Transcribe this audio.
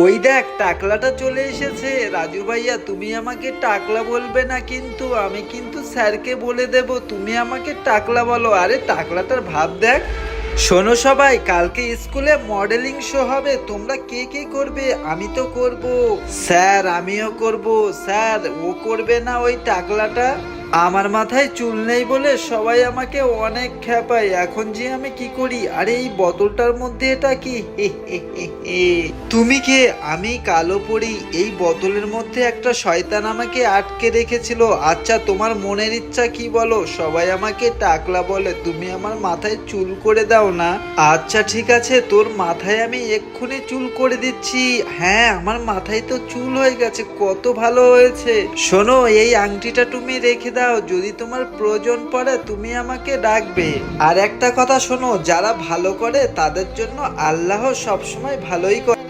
ওই দেখ টাকলাটা চলে এসেছে। রাজু ভাইয়া তুমি আমাকে টাকলা বলবে না, কিন্তু আমি কিন্তু স্যারকে বলে দেব তুমি আমাকে টাকলা বলো। আরে টাকলাটার ভাব দেখ। শোনো সবাই, কালকে স্কুলে মডেলিং শো হবে, তোমরা কে কে করবে? আমি তো করব স্যার, আমিও করব স্যার। ও করবে না ওই টাকলাটা? আমার মাথায় চুল নেই বলে সবাই আমাকে অনেক খ্যাপায়। এখন যে আমি কি করি? আরে এই বোতলটার মধ্যে এটা কি? হে হে হে হে। তুমি কে? আমি কালো পরি। এই বোতলের মধ্যে একটা শয়তান আমাকে আটকে রেখেছিল। আচ্ছা তোমার মনের ইচ্ছা কি বলো? সবাই আমাকে টাকলা বলে, তুমি আমার মাথায় চুল করে দাও না? আচ্ছা ঠিক আছে, তোর মাথায় আমি এক্ষুনি চুল করে দিচ্ছি। হ্যাঁ আমার মাথায় তো চুল হয়ে গেছে, কত ভালো হয়েছে। শোনো এই আংটিটা তুমি রেখে দাও, যদি তোমার প্রয়োজন পড়ে তুমি আমাকে ডাকবে। আর একটা কথা শোনো, যারা ভালো করে তাদের জন্য আল্লাহ সবসময় ভালোই করে।